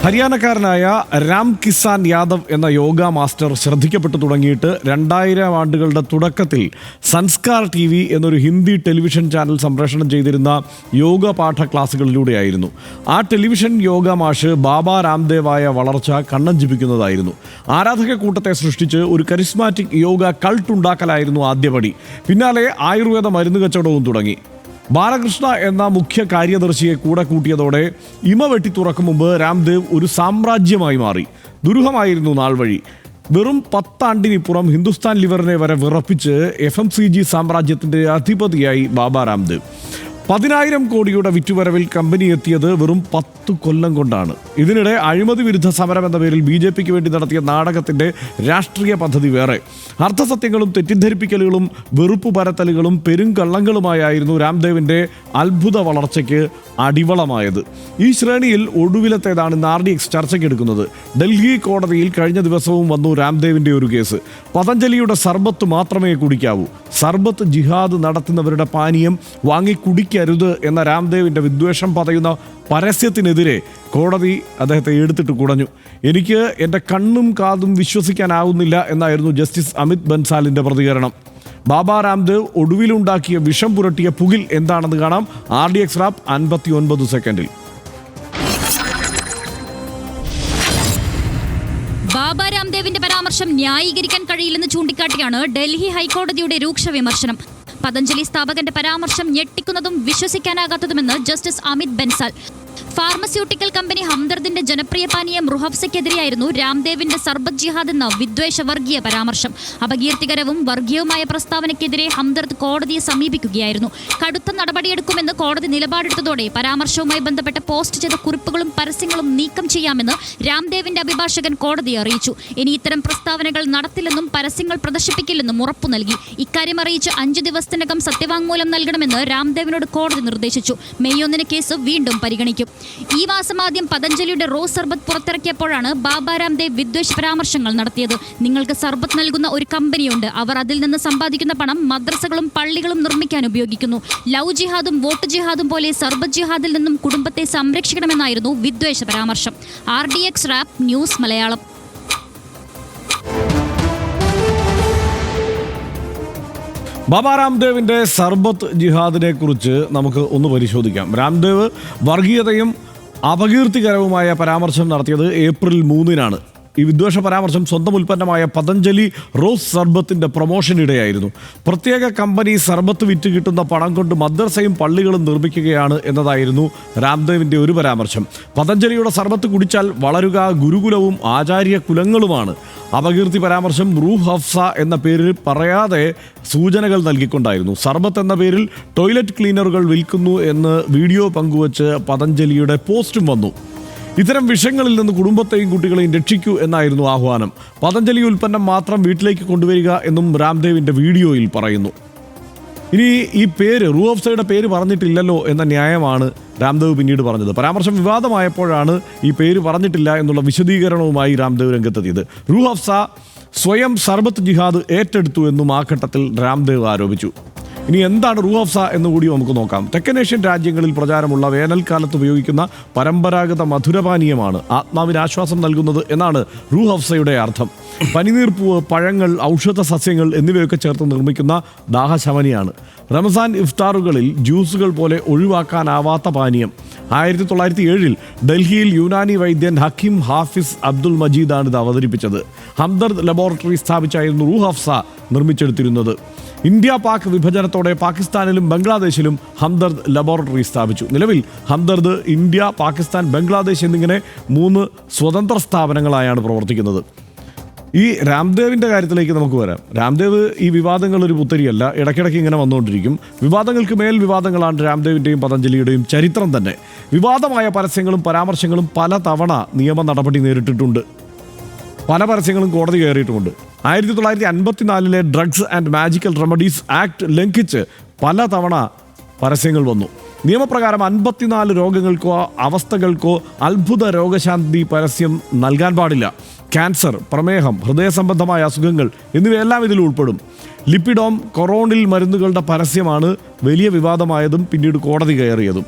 ഹരിയാനക്കാരനായ രാം കിസാൻ യാദവ് എന്ന യോഗ മാസ്റ്റർ ശ്രദ്ധിക്കപ്പെട്ടു തുടങ്ങിയിട്ട് 2000 ആണ്ടുകളുടെ തുടക്കത്തിൽ സംസ്കാർ TV എന്നൊരു ഹിന്ദി ടെലിവിഷൻ ചാനൽ സംപ്രേഷണം ചെയ്തിരുന്ന യോഗ പാഠ ക്ലാസ്സുകളിലൂടെയായിരുന്നു. ആ ടെലിവിഷൻ യോഗ മാഷ് ബാബ രാംദേവായ വളർച്ച കണ്ണഞ്ചിപ്പിക്കുന്നതായിരുന്നു. ആരാധക കൂട്ടത്തെ സൃഷ്ടിച്ച് ഒരു കരിസ്മാറ്റിക് യോഗ കൾട്ട് ഉണ്ടാക്കലായിരുന്നു ആദ്യപടി. പിന്നാലെ ആയുർവേദ മരുന്ന് കച്ചവടവും തുടങ്ങി. ബാലകൃഷ്ണ എന്ന മുഖ്യ കാര്യദർശിയെ കൂടെ കൂട്ടിയതോടെ ഇമ വെട്ടി തുറക്കും മുമ്പ് രാംദേവ് ഒരു സാമ്രാജ്യമായി മാറി. ദുരൂഹമായിരുന്നു നാൾ വഴി. വെറും 10 ആണ്ടിനിപ്പുറം ഹിന്ദുസ്ഥാൻ ലിവറിനെ വരെ വിറപ്പിച്ച് FMCG സാമ്രാജ്യത്തിൻ്റെ അധിപതിയായി ബാബ രാംദേവ്. 10,000 കോടിയുടെ വിറ്റുവരവിൽ കമ്പനി എത്തിയത് വെറും 10 കൊല്ലം കൊണ്ടാണ്. ഇതിനിടെ അഴിമതി വിരുദ്ധ സമരം എന്ന പേരിൽ BJPക്ക് വേണ്ടി നടത്തിയ നാടകത്തിൻ്റെ രാഷ്ട്രീയ പദ്ധതി വേറെ. അർത്ഥസത്യങ്ങളും തെറ്റിദ്ധരിപ്പിക്കലുകളും വെറുപ്പ് പരത്തലുകളും പെരുങ്കള്ളങ്ങളുമായിരുന്നു രാംദേവിൻ്റെ അത്ഭുത വളർച്ചയ്ക്ക് അടിവളമായത്. ഈ ശ്രേണിയിൽ ഒടുവിലത്തേതാണ് ഇന്ന് RDX ചർച്ചയ്ക്കെടുക്കുന്നത്. ഡൽഹി കോടതിയിൽ കഴിഞ്ഞ ദിവസവും വന്നു രാംദേവിൻ്റെ ഒരു കേസ്. പതഞ്ജലിയുടെ സർബത്ത് മാത്രമേ കുടിക്കാവൂ, സർബത്ത് ജിഹാദ് നടത്തുന്നവരുടെ പാനീയം വാങ്ങി കുടിക്കരുത് എന്ന രാംദേവിൻ്റെ വിദ്വേഷം പറയുന്ന പരസ്യത്തിനെതിരെ കോടതി അദ്ദേഹത്തെ എടുത്തിട്ട് കുടഞ്ഞു. എനിക്ക് എൻ്റെ കണ്ണും കാതും വിശ്വസിക്കാനാവുന്നില്ല എന്നായിരുന്നു ജസ്റ്റിസ് അമിത് ബൻസാലിൻ്റെ പ്രതികരണം. ബാബ രാംദേവ് ഒടുവിലുണ്ടാക്കിയ വിഷം പുരട്ടിയ പുകിൽ എന്താണെന്ന് കാണാം RDX റാപ്പ് 59 സെക്കൻഡിൽ. ബാബ രാംദേവിന്റെ പരാമർശം ന്യായീകരിക്കാൻ കഴിയില്ലെന്ന് ചൂണ്ടിക്കാട്ടിയാണ് ഡൽഹി ഹൈക്കോടതിയുടെ രൂക്ഷ വിമർശനം. പതഞ്ജലി സ്ഥാപകന്റെ പരാമർശം ഞെട്ടിക്കുന്നതും വിശ്വസിക്കാനാകാത്തതുമെന്ന് justice Amit Bansal. Pharmaceutical company ഹംദർദിന്റെ ജനപ്രിയ പാനീയം റുഹഫ്സയ്ക്കെതിരെയായിരുന്നു രാംദേവിന്റെ സർബത്ത് ജിഹാദ് എന്ന വിദ്വേഷ വർഗീയ പരാമർശം. അപകീർത്തികരവും വർഗീയവുമായ പ്രസ്താവനയ്ക്കെതിരെ ഹംദർദ് കോടതിയെ സമീപിക്കുകയായിരുന്നു. കടുത്ത നടപടിയെടുക്കുമെന്ന് കോടതി നിലപാടെടുത്തതോടെ പരാമർശവുമായി ബന്ധപ്പെട്ട് പോസ്റ്റ് ചെയ്ത കുറിപ്പുകളും പരസ്യങ്ങളും നീക്കം ചെയ്യാമെന്ന് രാംദേവിന്റെ അഭിഭാഷകൻ കോടതിയെ അറിയിച്ചു. ഇനി ഇത്തരം പ്രസ്താവനകൾ നടത്തില്ലെന്നും പരസ്യങ്ങൾ പ്രദർശിപ്പിക്കില്ലെന്നും ഉറപ്പു നൽകി. ഇക്കാര്യം അറിയിച്ച് 5 ദിവസത്തിനകം സത്യവാങ്മൂലം നൽകണമെന്ന് രാംദേവിനോട് കോടതി നിർദ്ദേശിച്ചു. മെയ് 1 കേസ് വീണ്ടും പരിഗണിക്കും. ഈ മാസം ആദ്യം പതഞ്ജലിയുടെ റോസ് സർബത്ത് പുറത്തിറക്കിയപ്പോഴാണ് ബാബ രാംദേവ് വിദ്വേഷ പരാമർശങ്ങൾ നടത്തിയത്. നിങ്ങൾക്ക് സർബത്ത് നൽകുന്ന ഒരു കമ്പനിയുണ്ട്, അവർ അതിൽ നിന്ന് സമ്പാദിക്കുന്ന പണം മദ്രസകളും പള്ളികളും നിർമ്മിക്കാൻ ഉപയോഗിക്കുന്നു. ലവ് ജിഹാദും വോട്ട് ജിഹാദും പോലെ സർബത്ത് ജിഹാദിൽ നിന്നും കുടുംബത്തെ സംരക്ഷിക്കണമെന്നായിരുന്നു വിദ്വേഷ പരാമർശം. RDX rap news Malayalam. Baba രാംദേവിൻ്റെ സർബത്ത് ജിഹാദിനെ കുറിച്ച് നമുക്ക് ഒന്ന് പരിശോധിക്കാം. രാംദേവ് വർഗീയതയും അപകീർത്തികരവുമായ പരാമർശം നടത്തിയത് ഏപ്രിൽ 3-നാണ്. ഈ വിദ്വേഷ പരാമർശം സ്വന്തം ഉൽപ്പന്നമായ പതഞ്ജലി റോസ് സർബത്തിൻ്റെ പ്രൊമോഷനിടെയായിരുന്നു. പ്രത്യേക കമ്പനി സർബത്ത് വിറ്റ് കിട്ടുന്ന പണം കൊണ്ട് മദ്രസയും പള്ളികളും നിർമ്മിക്കുകയാണ് എന്നതായിരുന്നു രാംദേവിൻ്റെ ഒരു പരാമർശം. പതഞ്ജലിയുടെ സർബത്ത് കുടിച്ചാൽ വളരുക ഗുരുകുലവും ആചാര്യ കുലങ്ങളുമാണ്. അപകീർത്തി പരാമർശം റൂഹ് ഹഫ്സ എന്ന പേരിൽ പറയാതെ സൂചനകൾ നൽകിക്കൊണ്ടായിരുന്നു. സർബത്ത് എന്ന പേരിൽ ടോയ്ലറ്റ് ക്ലീനറുകൾ വിൽക്കുന്നു എന്ന് വീഡിയോ പങ്കുവച്ച് പതഞ്ജലിയുടെ പോസ്റ്റും വന്നു. ഇത്തരം വിഷയങ്ങളിൽ നിന്ന് കുടുംബത്തെയും കുട്ടികളെയും രക്ഷിക്കൂ എന്നായിരുന്നു ആഹ്വാനം. പതഞ്ജലി ഉൽപ്പന്നം മാത്രം വീട്ടിലേക്ക് കൊണ്ടുവരിക എന്നും രാംദേവിൻ്റെ വീഡിയോയിൽ പറയുന്നു. ഇനി ഈ പേര് റൂഹ് ഹഫ്സയുടെ പേര് പറഞ്ഞിട്ടില്ലല്ലോ എന്ന ന്യായമാണ് രാംദേവ് പിന്നീട് പറഞ്ഞത്. പരാമർശം വിവാദമായപ്പോഴാണ് ഈ പേര് പറഞ്ഞിട്ടില്ല എന്നുള്ള വിശദീകരണവുമായി രാംദേവ് രംഗത്തെത്തിയത്. റൂഹ് ഹഫ്സ സ്വയം സർബത്ത് ജിഹാദ് ഏറ്റെടുത്തു എന്നും ആ ഘട്ടത്തിൽ രാംദേവ് ആരോപിച്ചു. ഇനി എന്താണ് റൂഹ് ഹഫ്സ എന്നുകൂടി നമുക്ക് നോക്കാം. തെക്കനേഷ്യൻ രാജ്യങ്ങളിൽ പ്രചാരമുള്ള വേനൽക്കാലത്ത് ഉപയോഗിക്കുന്ന പരമ്പരാഗത മധുരപാനീയമാണ്. ആത്മാവിന് ആശ്വാസം നൽകുന്നത് എന്നാണ് റൂഹ് ഹഫ്സയുടെ അർത്ഥം. പനിനീർപ്പൂവ്, പഴങ്ങൾ, ഔഷധ സസ്യങ്ങൾ എന്നിവയൊക്കെ ചേർത്ത് നിർമ്മിക്കുന്ന ദാഹശമനിയാണ്. റമസാൻ ഇഫ്താറുകളിൽ ജ്യൂസുകൾ പോലെ ഒഴിവാക്കാനാവാത്ത പാനീയം. 1907 ഡൽഹിയിൽ യുനാനി വൈദ്യൻ ഹക്കീം ഹാഫിസ് അബ്ദുൽ മജീദാണ് ഇത് അവതരിപ്പിച്ചത്. ഹംദർദ് ലബോറട്ടറി സ്ഥാപിച്ചായിരുന്നു റൂഹ് ഹഫ്സ നിർമ്മിച്ചെടുത്തിരുന്നത്. ഇന്ത്യ പാക് വിഭജനത്തോടെ പാകിസ്ഥാനിലും ബംഗ്ലാദേശിലും ഹംദർദ് ലബോറട്ടറി സ്ഥാപിച്ചു. നിലവിൽ ഹംദർദ് ഇന്ത്യ, പാകിസ്ഥാൻ, ബംഗ്ലാദേശ് എന്നിങ്ങനെ 3 സ്വതന്ത്ര സ്ഥാപനങ്ങളായാണ് പ്രവർത്തിക്കുന്നത്. ഈ രാംദേവിൻ്റെ കാര്യത്തിലേക്ക് നമുക്ക് വരാം. രാംദേവ് ഈ വിവാദങ്ങൾ ഒരു പുത്തരിയല്ല, ഇടയ്ക്കിടയ്ക്ക് ഇങ്ങനെ വന്നുകൊണ്ടിരിക്കും. വിവാദങ്ങൾക്ക് മേൽ വിവാദങ്ങളാണ് രാംദേവിൻ്റെയും പതഞ്ജലിയുടെയും ചരിത്രം തന്നെ. വിവാദമായ പരസ്യങ്ങളും പരാമർശങ്ങളും പല തവണ നിയമ നടപടി നേരിട്ടിട്ടുണ്ട്. പല പരസ്യങ്ങളും കോടതി കയറിയിട്ടുമുണ്ട്. 1954 drugs and magical remedies act ലംഘിച്ച് പല തവണ പരസ്യങ്ങൾ വന്നു. നിയമപ്രകാരം 54 രോഗങ്ങൾക്കോ അവസ്ഥകൾക്കോ അത്ഭുത രോഗശാന്തി പരസ്യം നൽകാൻ പാടില്ല. ക്യാൻസർ, പ്രമേഹം, ഹൃദയ സംബന്ധമായ അസുഖങ്ങൾ എന്നിവയെല്ലാം ഇതിൽ ഉൾപ്പെടും. ലിപ്പിഡോം, കൊറോണിൽ മരുന്നുകളുടെ പരസ്യമാണ് വലിയ വിവാദമായതും പിന്നീട് കോടതി കയറിയതും.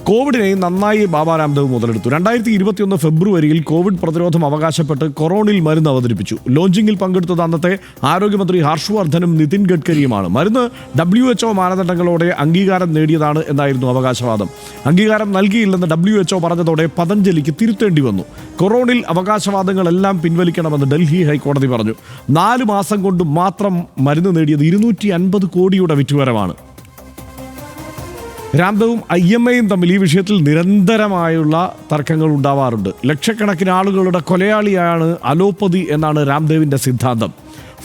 കോവിഡിനെ നന്നായി ബാബ രാംദേവ് മുതലെടുത്തു. 2021 ഫെബ്രുവരിയിൽ കോവിഡ് പ്രതിരോധം അവകാശപ്പെട്ട് കൊറോണയിൽ മരുന്ന് അവതരിപ്പിച്ചു. ലോഞ്ചിങ്ങിൽ പങ്കെടുത്തത് അന്നത്തെ ആരോഗ്യമന്ത്രി ഹർഷവർദ്ധനും നിതിൻ ഗഡ്കരിയുമാണ്. മരുന്ന് WHO മാനദണ്ഡങ്ങളോടെ അംഗീകാരം നേടിയതാണ് എന്നായിരുന്നു അവകാശവാദം. അംഗീകാരം നൽകിയില്ലെന്ന് WHO പറഞ്ഞതോടെ പതഞ്ജലിക്ക് തിരുത്തേണ്ടി വന്നു. കൊറോണയിൽ അവകാശവാദങ്ങളെല്ലാം പിൻവലിക്കണമെന്ന് ഡൽഹി ഹൈക്കോടതി പറഞ്ഞു. 4 മാസം കൊണ്ട് മാത്രം മരുന്ന് നേടിയത് 250 കോടിയുടെ വിറ്റുവരവാണ്. രാംദേവും IMAയും തമ്മിൽ ഈ വിഷയത്തിൽ നിരന്തരമായുള്ള തർക്കങ്ങൾ ഉണ്ടാവാറുണ്ട്. ലക്ഷക്കണക്കിന് ആളുകളുടെ കൊലയാളിയാണ് അലോപ്പതി എന്നാണ് രാംദേവിൻ്റെ സിദ്ധാന്തം.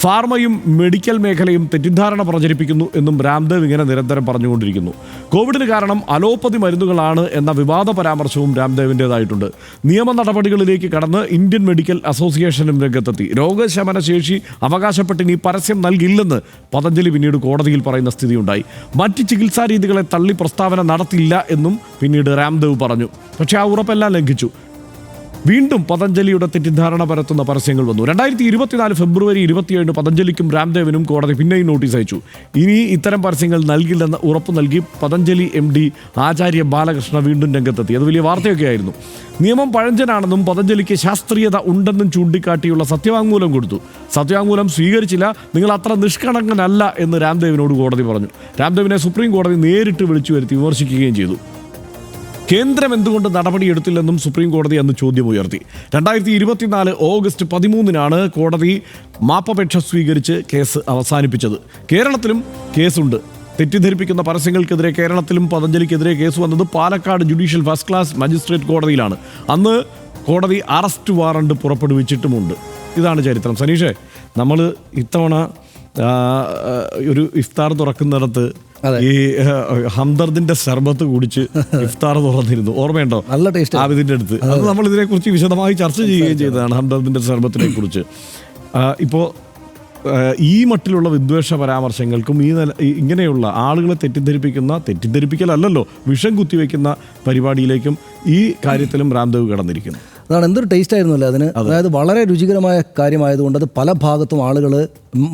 ഫാർമയും മെഡിക്കൽ മേഖലയും തെറ്റിദ്ധാരണ പ്രചരിപ്പിക്കുന്നു എന്നും രാംദേവ് ഇങ്ങനെ നിരന്തരം പറഞ്ഞുകൊണ്ടിരിക്കുന്നു. കോവിഡിന് കാരണം അലോപ്പതി മരുന്നുകളാണ് എന്ന വിവാദ പരാമർശവും രാംദേവിൻ്റേതായിട്ടുണ്ട്. നിയമ നടപടികളിലേക്ക് കടന്ന് ഇന്ത്യൻ മെഡിക്കൽ അസോസിയേഷനും രംഗത്തെത്തി. രോഗശമന ശേഷി അവകാശപ്പെട്ട് ഇനി പരസ്യം നൽകില്ലെന്ന് പതഞ്ജലി പിന്നീട് കോടതിയിൽ പറയുന്ന സ്ഥിതിയുണ്ടായി. മറ്റ് ചികിത്സാ രീതികളെ തള്ളി പ്രസ്താവന നടത്തില്ല എന്നും പിന്നീട് രാംദേവ് പറഞ്ഞു. പക്ഷേ ആ ഉറപ്പെല്ലാം ലംഘിച്ചു. വീണ്ടും പതഞ്ജലിയുടെ തെറ്റിദ്ധാരണ പരത്തുന്ന പരസ്യങ്ങൾ വന്നു. 2024 ഫെബ്രുവരി 27 പതഞ്ജലിക്കും രാംദേവിനും കോടതി പിന്നെയും നോട്ടീസ് അയച്ചു. ഇനി ഇത്തരം പരസ്യങ്ങൾ നൽകില്ലെന്ന് ഉറപ്പ് നൽകി പതഞ്ജലി MD ആചാര്യ ബാലകൃഷ്ണ വീണ്ടും രംഗത്തെത്തി. അത് വലിയ വാർത്തയൊക്കെ ആയിരുന്നു. നിയമം പഴഞ്ചനാണെന്നും പതഞ്ജലിക്ക് ശാസ്ത്രീയത ഉണ്ടെന്നും ചൂണ്ടിക്കാട്ടിയുള്ള സത്യവാങ്മൂലം കൊടുത്തു. സത്യവാങ്മൂലം സ്വീകരിച്ചില്ല, നിങ്ങൾ അത്ര നിഷ്കളങ്കനല്ല എന്ന് രാംദേവിനോട് കോടതി പറഞ്ഞു. രാംദേവിനെ സുപ്രീം കോടതി നേരിട്ട് വിളിച്ചു വരുത്തി വിമർശിക്കുകയും ചെയ്തു. കേന്ദ്രം എന്തുകൊണ്ട് നടപടിയെടുത്തില്ലെന്നും സുപ്രീം കോടതി അന്ന് ചോദ്യമുയർത്തി. 2024 ഓഗസ്റ്റ് 13 കോടതി മാപ്പപേക്ഷ സ്വീകരിച്ച് കേസ് അവസാനിപ്പിച്ചത്. കേരളത്തിലും കേസുണ്ട്. തെറ്റിദ്ധരിപ്പിക്കുന്ന പരസ്യങ്ങൾക്കെതിരെ കേരളത്തിലും പതഞ്ജലിക്കെതിരെ കേസ് വന്നത് Palakkad judicial first class magistrate കോടതിയിലാണ്. അന്ന് കോടതി അറസ്റ്റ് വാറണ്ട് പുറപ്പെടുവിച്ചിട്ടുമുണ്ട്. ഇതാണ് ചരിത്രം. സനീഷേ, നമ്മൾ ഇത്തവണ ഒരു ഇഫ്താർ തുറക്കുന്നിടത്ത് ഈ ഹംദർദിന്റെ ശർബത്ത് കുടിച്ച് ഇഫ്താർ തുറന്നിരുന്നു. ഓർമ്മയുണ്ടോ? നല്ല ടേസ്റ്റ് ആബിദിന്റെ അടുത്ത്. അത് നമ്മൾ ഇതിനെക്കുറിച്ച് വിശദമായി ചർച്ച ചെയ്യുകയും ചെയ്തതാണ്, ഹംദർദിന്റെ ശർബത്തിനെ കുറിച്ച്. ഇപ്പോൾ ഈ മട്ടിലുള്ള വിദ്വേഷ പരാമർശങ്ങൾക്കും ഇങ്ങനെയുള്ള ആളുകളെ തെറ്റിദ്ധരിപ്പിക്കലല്ലോ, വിഷം കുത്തിവെക്കുന്ന പരിപാടിയിലേക്കും ഈ കാര്യത്തിലും രാംദേവ് കടന്നിരിക്കുന്നു. അതാണ്, എന്തൊരു ടേസ്റ്റ് ആയിരുന്നല്ലോ അതിന്. അതായത് വളരെ രുചികരമായ കാര്യമായതുകൊണ്ട് അത് പല ഭാഗത്തും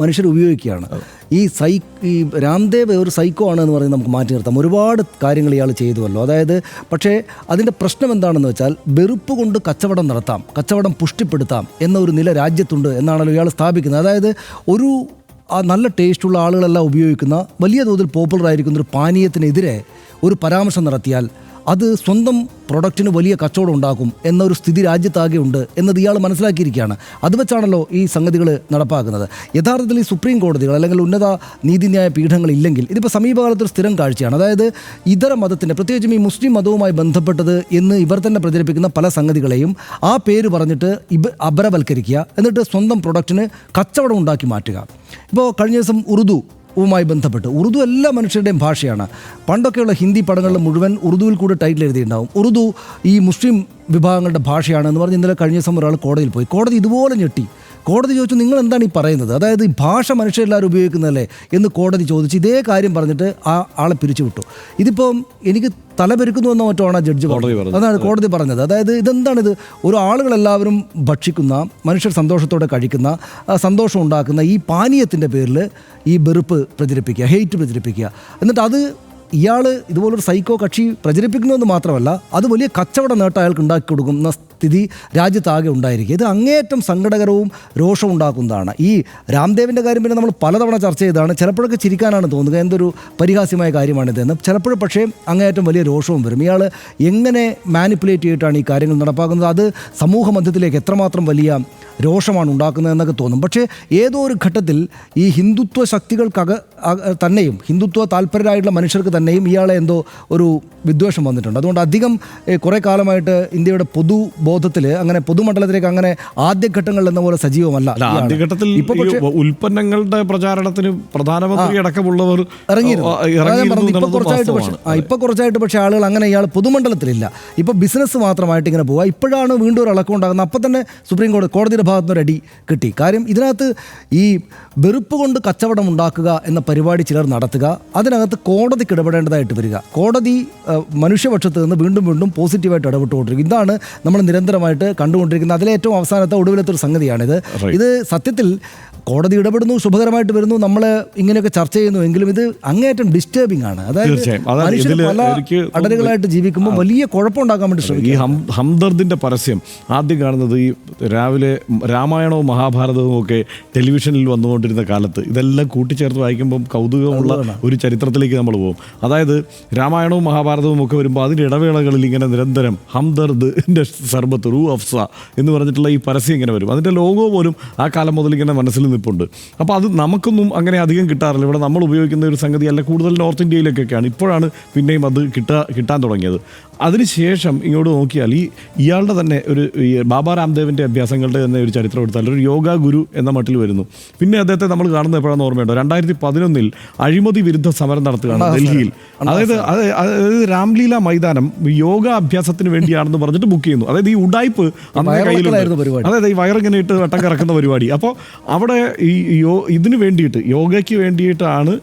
മനുഷ്യർ ഉപയോഗിക്കുകയാണ്. ഈ രാംദേവ് ഒരു സൈക്കോ ആണ് എന്ന് പറയുന്നത് നമുക്ക് മാറ്റി നിർത്താം. ഒരുപാട് കാര്യങ്ങൾ ഇയാൾ ചെയ്തുവല്ലോ. അതായത് പക്ഷേ അതിൻ്റെ പ്രശ്നം എന്താണെന്ന് വെച്ചാൽ വെറുപ്പ് കൊണ്ട് കച്ചവടം നടത്താം, കച്ചവടം പുഷ്ടിപ്പെടുത്താം എന്ന ഒരു നില രാജ്യത്തുണ്ട് എന്നാണല്ലോ ഇയാൾ സ്ഥാപിക്കുന്നത്. അതായത് ഒരു നല്ല ടേസ്റ്റുള്ള ആളുകളെല്ലാം ഉപയോഗിക്കുന്ന വലിയ തോതിൽ പോപ്പുലർ ആയിരിക്കുന്ന ഒരു പാനീയത്തിനെതിരെ ഒരു പരാമർശം നടത്തിയാൽ അത് സ്വന്തം പ്രൊഡക്റ്റിന് വലിയ കച്ചവടം ഉണ്ടാക്കും എന്നൊരു സ്ഥിതി രാജ്യത്താകെ ഉണ്ട് എന്നത് ഇയാൾ മനസ്സിലാക്കിയിരിക്കുകയാണ്. അത് വെച്ചാണല്ലോ ഈ സംഗതികൾ നടപ്പാക്കുന്നത്. യഥാർത്ഥത്തിൽ ഈ സുപ്രീം കോടതികൾ അല്ലെങ്കിൽ ഉന്നത നീതിന്യായ പീഠങ്ങളില്ലെങ്കിൽ ഇതിപ്പോൾ സമീപകാലത്തൊരു സ്ഥിരം കാഴ്ചയാണ്. അതായത് ഇതര മതത്തിൻ്റെ, പ്രത്യേകിച്ചും ഈ മുസ്ലിം മതവുമായി ബന്ധപ്പെട്ടത് എന്ന് ഇവർ തന്നെ പ്രചരിപ്പിക്കുന്ന പല സംഗതികളെയും ആ പേര് പറഞ്ഞിട്ട് അപരവൽക്കരിക്കുക, എന്നിട്ട് സ്വന്തം പ്രൊഡക്റ്റിന് കച്ചവടം ഉണ്ടാക്കി മാറ്റുക. ഇപ്പോൾ കഴിഞ്ഞ ദിവസം ഉറുദുവുമായി ബന്ധപ്പെട്ട്, ഉറുദു എല്ലാ മനുഷ്യരുടെയും ഭാഷയാണ്. പണ്ടൊക്കെയുള്ള ഹിന്ദി പടങ്ങളിൽ മുഴുവൻ ഉറുദുവിൽ കൂടെ ടൈറ്റിൽ എഴുതിയിട്ടുണ്ടാവും. ഉറുദു ഈ മുസ്ലിം വിഭാഗങ്ങളുടെ ഭാഷയാണെന്ന് പറഞ്ഞ് ഇന്നലെ കഴിഞ്ഞ ദിവസം ഒരാൾ കോടതിയിൽ പോയി. കോടതി ഇതുപോലെ ഞെട്ടി. കോടതി ചോദിച്ചു, നിങ്ങൾ എന്താണ് ഈ പറയുന്നത്? അതായത് ഈ ഭാഷ മനുഷ്യരെല്ലാവരും ഉപയോഗിക്കുന്നതല്ലേ എന്ന് കോടതി ചോദിച്ചു. ഇതേ കാര്യം പറഞ്ഞിട്ട് ആ ആളെ പിരിച്ചുവിട്ടു. ഇതിപ്പം എനിക്ക് തലപെരുക്കുന്നു എന്ന മറ്റോ ജഡ്ജി പറഞ്ഞത്. അതാണ് കോടതി പറഞ്ഞത്. അതായത് ഇതെന്താണിത്? ഒരു ആളുകളെല്ലാവരും ഭക്ഷിക്കുന്ന, മനുഷ്യർ സന്തോഷത്തോടെ കഴിക്കുന്ന, സന്തോഷം ഉണ്ടാക്കുന്ന ഈ പാനീയത്തിൻ്റെ പേരിൽ ഈ വെറുപ്പ് പ്രചരിപ്പിക്കുക, ഹെയ്റ്റ് പ്രചരിപ്പിക്കുക. എന്നിട്ട് അത് ഇയാൾ ഇതുപോലൊരു സൈക്കോ കക്ഷി പ്രചരിപ്പിക്കുന്നതെന്ന് മാത്രമല്ല അത് വലിയ കച്ചവട നേട്ടം അയാൾക്ക് ഉണ്ടാക്കി കൊടുക്കുന്ന സ്ഥിതി രാജ്യത്താകെ ഉണ്ടായിരിക്കുക. ഇത് അങ്ങേയറ്റം സങ്കടകരവും രോഷവും ഉണ്ടാക്കുന്നതാണ്. ഈ രാംദേവിൻ്റെ കാര്യം പിന്നെ നമ്മൾ പലതവണ ചർച്ച ചെയ്തതാണ്. ചിലപ്പോഴൊക്കെ ചിരിക്കാനാണ് തോന്നുക, എന്തൊരു പരിഹാസ്യമായ കാര്യമാണിതെന്ന്. ചിലപ്പോഴും പക്ഷേ അങ്ങേയറ്റം വലിയ രോഷവും വരും. ഇയാൾ എങ്ങനെ മാനിപ്പുലേറ്റ് ചെയ്തിട്ടാണ് ഈ കാര്യങ്ങൾ നടപ്പാക്കുന്നത്, അത് സമൂഹ മധ്യത്തിലേക്ക് എത്രമാത്രം വലിയ രോഷമാണ് ഉണ്ടാക്കുന്നതെന്നൊക്കെ തോന്നും. പക്ഷേ ഏതോ ഒരു ഘട്ടത്തിൽ ഈ ഹിന്ദുത്വ ശക്തികൾക്ക് തന്നെയും ഹിന്ദുത്വ താല്പര്യരായിട്ടുള്ള മനുഷ്യർക്ക് തന്നെയും ഇയാളെ എന്തോ ഒരു വിദ്വേഷം വന്നിട്ടുണ്ട്. അതുകൊണ്ട് അധികം കുറേ കാലമായിട്ട് ഇന്ത്യയുടെ പൊതുബോധത്തിൽ അങ്ങനെ പൊതുമണ്ഡലത്തിലേക്ക് അങ്ങനെ ആദ്യഘട്ടങ്ങളിൽ എന്ന പോലെ സജീവമല്ല. ആദ്യഘട്ടത്തിൽ ഉൽപ്പന്നങ്ങളുടെ പ്രചാരണത്തിന് പ്രധാനമന്ത്രി അടക്കമുള്ളവർ ഇപ്പൊ കുറച്ചായിട്ട് പക്ഷേ ആളുകൾ അങ്ങനെ ഇയാൾ പൊതുമണ്ഡലത്തിലില്ല. ഇപ്പൊ ബിസിനസ് മാത്രമായിട്ട് ഇങ്ങനെ പോവുക. ഇപ്പോഴാണ് വീണ്ടും ഒരു ഇളക്കം ഉണ്ടാകുന്നത്. അപ്പം തന്നെ സുപ്രീം കോടതിയുടെ ഭാഗത്തുനിന്ന് ഒരു അടി കിട്ടി. കാര്യം ഇതിനകത്ത് ഈ വെറുപ്പ് കൊണ്ട് കച്ചവടം ഉണ്ടാക്കുക എന്ന പരിപാടി ചിലർ നടത്തുക, അതിനകത്ത് കോടതിക്ക് ഇടപെടേണ്ടതായിട്ട് വരിക. കോടതി മനുഷ്യപക്ഷത്ത് നിന്ന് വീണ്ടും വീണ്ടും പോസിറ്റീവായിട്ട് ഇടപെട്ടുകൊണ്ടിരിക്കും. ഇതാണ് നമ്മൾ നിരന്തരമായിട്ട് കണ്ടുകൊണ്ടിരിക്കുന്നത്. അതിലെ ഏറ്റവും അവസാനത്തെ ഒടുവിലത്തെ ഒരു സംഗതിയാണിത്. ഇത് സത്യത്തിൽ കോടതി ഇടപെടുന്നു, ശുഭകരമായിട്ട് വരുന്നു, നമ്മൾ ഇങ്ങനെയൊക്കെ ചർച്ച ചെയ്യുന്നു, എങ്കിലും ഇത് അങ്ങേയറ്റം ഡിസ്റ്റർബിംഗ് ആണ്. അതായത് തീർച്ചയായും. അതാണ് മനുഷ്യർ ഇതില് പല എനിക്ക് അടരുകളായിട്ട് ജീവിക്കുമ്പോൾ വലിയ കുഴപ്പമുണ്ടാക്കാൻ വേണ്ടി ശ്രമിക്കും. ഈ ഹംദർദിന്റെ പരസ്യം ആദ്യം കാണുന്നത് ഈ രാവിലെ രാമായണവും മഹാഭാരതവും ഒക്കെ ടെലിവിഷനിൽ വന്നുകൊണ്ടിരുന്ന കാലത്ത് ഇതെല്ലാം കൂട്ടിച്ചേർത്ത് വായിക്കുമ്പം കൗതുകമുള്ള ഒരു ചരിത്രത്തിലേക്ക് നമ്മൾ പോകും. അതായത് രാമായണവും മഹാഭാരതവും ഒക്കെ വരുമ്പോൾ അതിൻ്റെ ഇടവേളകളിൽ ഇങ്ങനെ നിരന്തരം ഹംദർദിന്റെ സർബത്ത് റൂ അഫ്സ എന്ന് പറഞ്ഞിട്ടുള്ള ഈ പരസ്യം ഇങ്ങനെ വരും. അതിൻ്റെ ലോഗോ പോലും ആ കാലം മുതൽ ഇങ്ങനെ മനസ്സിൽ നിൽപ്പുണ്ട്. അപ്പോൾ അത് നമുക്കൊന്നും അങ്ങനെ അധികം കിട്ടാറില്ല. ഇവിടെ നമ്മൾ ഉപയോഗിക്കുന്ന ഒരു സംഗതി അല്ല, കൂടുതൽ നോർത്ത് ഇന്ത്യയിലേക്കൊക്കെയാണ്. ഇപ്പോഴാണ് പിന്നെയും അത് കിട്ടാൻ തുടങ്ങിയത്. അതിനുശേഷം ഇങ്ങോട്ട് നോക്കിയാൽ ഇയാളുടെ തന്നെ ഈ ബാബ രാംദേവിൻ്റെ അഭ്യാസങ്ങളുടെ തന്നെ ഒരു ചരിത്രം എടുത്താൽ ഒരു യോഗ ഗുരു എന്ന മട്ടിൽ വരുന്നു. പിന്നെ അദ്ദേഹത്തെ നമ്മൾ കാണുന്നത് എപ്പോഴാണെന്ന് ഓർമ്മയുണ്ടോ? 2011 അഴിമതി വിരുദ്ധ സമരം നടത്തുകയാണ് ഡൽഹിയിൽ. അതായത് രാംലീല മൈതാനം യോഗ അഭ്യാസത്തിന് വേണ്ടിയാണെന്ന് പറഞ്ഞിട്ട് ബുക്ക് ചെയ്യുന്നു. അതായത് ഈ ഉഡായ്പ് അന്ന് കയ്യിലുണ്ട്. അതായത് ഈ വയറിങ്ങനെ ഇട്ട് വട്ടം കറക്കുന്ന പരിപാടി. അപ്പോൾ അവിടെ ഇതിന് വേണ്ടിയിട്ട് യോഗയ്ക്ക് വേണ്ടിയിട്ടാണ്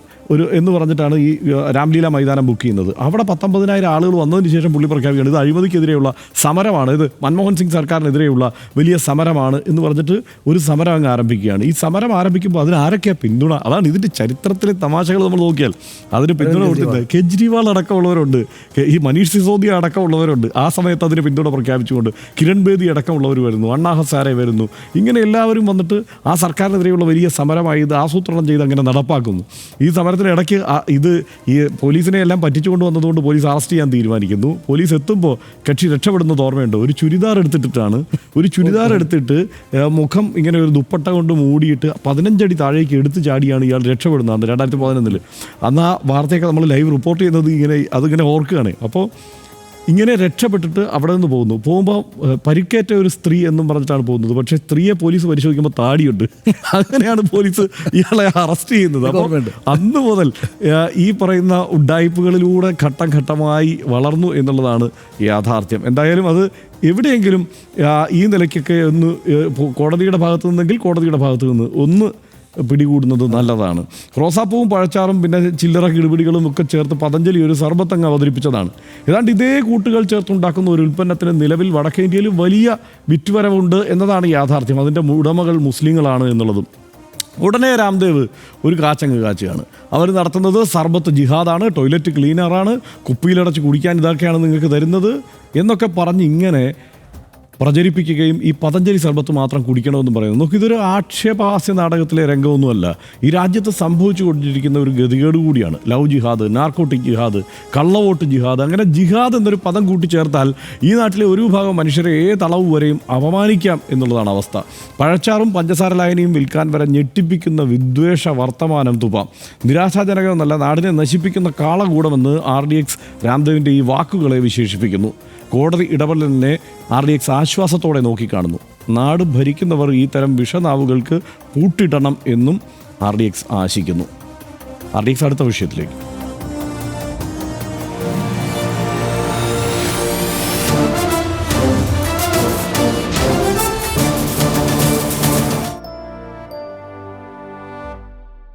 എന്ന് പറഞ്ഞിട്ടാണ് ഈ രാംലീല മൈതാനം ബുക്ക് ചെയ്യുന്നത്. അവിടെ 19,000 ആളുകൾ വന്നതിന് ശേഷം പുള്ളി പ്രഖ്യാപിക്കുകയാണ് ഇത് അഴിമതിക്കെതിരെയുള്ള സമരമാണ്, ഇത് മൻമോഹൻ സിംഗ് സർക്കാരിനെതിരെയുള്ള വലിയ സമരമാണ് എന്ന് പറഞ്ഞിട്ട് ഒരു സമരം അങ്ങ് ആരംഭിക്കുകയാണ്. ഈ സമരം ആരംഭിക്കുമ്പോൾ അതിന് ആരൊക്കെയാണ് പിന്തുണ? അതാണ് ഇതിൻ്റെ ചരിത്രത്തിലെ തമാശകൾ നമ്മൾ നോക്കിയാൽ അതിന് പിന്തുണ കൊടുത്തിട്ടുണ്ട്. കെജ്രിവാൾ അടക്കമുള്ളവരുണ്ട്, ഈ മനീഷ് സിസോദിയ അടക്കമുള്ളവരുണ്ട്. ആ സമയത്ത് അതിന് പിന്തുണ പ്രഖ്യാപിച്ചുകൊണ്ട് കിരൺ ബേദി അടക്കമുള്ളവർ വരുന്നു, അണ്ണാ ഹസാരെ വരുന്നു. ഇങ്ങനെ എല്ലാവരും വന്നിട്ട് ആ സർക്കാരിനെതിരെയുള്ള വലിയ സമരമായി ഇത് ആസൂത്രണം ചെയ്ത് അങ്ങനെ നടപ്പാക്കുന്നു. ഈ സമരത്തിന് ഇടയ്ക്ക് ഈ പോലീസിനെ എല്ലാം പറ്റിച്ചുകൊണ്ട് വന്നതുകൊണ്ട് പോലീസ് അറസ്റ്റ് ചെയ്യാൻ തീരുമാനിക്കുന്നു. പോലീസ് എത്തുമ്പോൾ കക്ഷി രക്ഷപ്പെടുന്നത് ഓർമ്മയുണ്ട്. ഒരു ചുരിദാർ എടുത്തിട്ട് മുഖം ഇങ്ങനെ ഒരു ദുപ്പട്ട കൊണ്ട് മൂടിയിട്ട് 15 അടി താഴേക്ക് എടുത്ത് ചാടിയാണ് ഇയാൾ രക്ഷപ്പെടുന്നത്. അന്ന് 2011 അന്ന് ആ വാർത്തയൊക്കെ നമ്മൾ ലൈവ് റിപ്പോർട്ട് ചെയ്യുന്നത് അതിങ്ങനെ ഓർക്കുകയാണ്. അപ്പോൾ ഇങ്ങനെ രക്ഷപ്പെട്ടിട്ട് അവിടെ നിന്ന് പോകുമ്പോൾ പരിക്കേറ്റ ഒരു സ്ത്രീ എന്നും പറഞ്ഞിട്ടാണ് പോകുന്നത്. പക്ഷേ സ്ത്രീയെ പോലീസ് പരിശോധിക്കുമ്പോൾ താടിയുണ്ട്. അങ്ങനെയാണ് പോലീസ് ഇയാളെ അറസ്റ്റ് ചെയ്യുന്നത്. അപ്പോൾ അന്ന് മുതൽ ഈ പറയുന്ന ഉഡ്ഡായിപ്പുകളിലൂടെ ഘട്ടം ഘട്ടമായി വളർന്നു എന്നുള്ളതാണ് യാഥാർത്ഥ്യം. എന്തായാലും അത് എവിടെയെങ്കിലും ഈ നിലയ്ക്കൊക്കെ ഒന്ന് കോടതിയുടെ ഭാഗത്തു നിന്നെങ്കിൽ കോടതിയുടെ ഭാഗത്തു നിന്ന് ഒന്ന് പിടികൂടുന്നത് നല്ലതാണ്. റോസാപ്പൂവും പഴച്ചാറും പിന്നെ ചില്ലറ കിടുപിടികളും ഒക്കെ ചേർത്ത് പതഞ്ജലി ഒരു സർബത്തങ്ങ് അവതരിപ്പിച്ചതാണ്. ഏതാണ്ട് ഇതേ കൂട്ടുകൾ ചേർത്തുണ്ടാക്കുന്ന ഒരു ഉൽപ്പന്നത്തിന് നിലവിൽ വടക്കേ ഇന്ത്യയിൽ വലിയ വിറ്റുവരവുണ്ട് എന്നതാണ് യാഥാർത്ഥ്യം. അതിൻ്റെ ഉടമകൾ മുസ്ലിങ്ങളാണ് എന്നുള്ളതും. ഉടനെ രാംദേവ് ഒരു കാച്ചങ്ങ് കാച്ചുകയാണ്. അവർ നടത്തുന്നത് സർബത്ത് ജിഹാദാണ്, ടോയ്ലറ്റ് ക്ലീനറാണ്, കുപ്പിയിലടച്ച് കുടിക്കാൻ ഇതൊക്കെയാണ് നിങ്ങൾക്ക് തരുന്നത് എന്നൊക്കെ പറഞ്ഞ് ഇങ്ങനെ പ്രചരിപ്പിക്കുകയും ഈ പതഞ്ജലി സർബത്ത് മാത്രം കുടിക്കണമെന്ന് പറയുന്നു. നോക്കി, ഇതൊരു ആക്ഷേപഹാസ്യ നാടകത്തിലെ രംഗമൊന്നുമല്ല. ഈ രാജ്യത്ത് സംഭവിച്ചു കൊണ്ടിരിക്കുന്ന ഒരു ഗതികേട് കൂടിയാണ്. ലവ് ജിഹാദ്, നാർക്കോട്ടിക് ജിഹാദ്, കള്ളവോട്ട് ജിഹാദ്, അങ്ങനെ ജിഹാദ് എന്നൊരു പദം കൂട്ടിച്ചേർത്താൽ ഈ നാട്ടിലെ ഒരു വിഭാഗം മനുഷ്യരെ ഏതളവ് വരെയും അപമാനിക്കാം എന്നുള്ളതാണ് അവസ്ഥ. പഴച്ചാറും പഞ്ചസാര ലായനിയും വിൽക്കാൻ വരെ ഞെട്ടിപ്പിക്കുന്ന വിദ്വേഷ വർത്തമാനം തുപ്പാം. നിരാശാജനകമെന്നല്ല, നാടിനെ നശിപ്പിക്കുന്ന കാളകൂടമെന്ന് RDX രാംദേവിൻ്റെ ഈ വാക്കുകളെ വിശേഷിപ്പിക്കുന്നു. കോടതി ഇടപെടലിനെ RDX ആശ്വാസത്തോടെ നോക്കിക്കാണുന്നു. നാട് ഭരിക്കുന്നവർ ഈ തരം വിഷനാവുകൾക്ക് പൂട്ടിടണം എന്നും RDX ആശിക്കുന്നു. RDX അടുത്ത വിഷയത്തിലേക്ക്.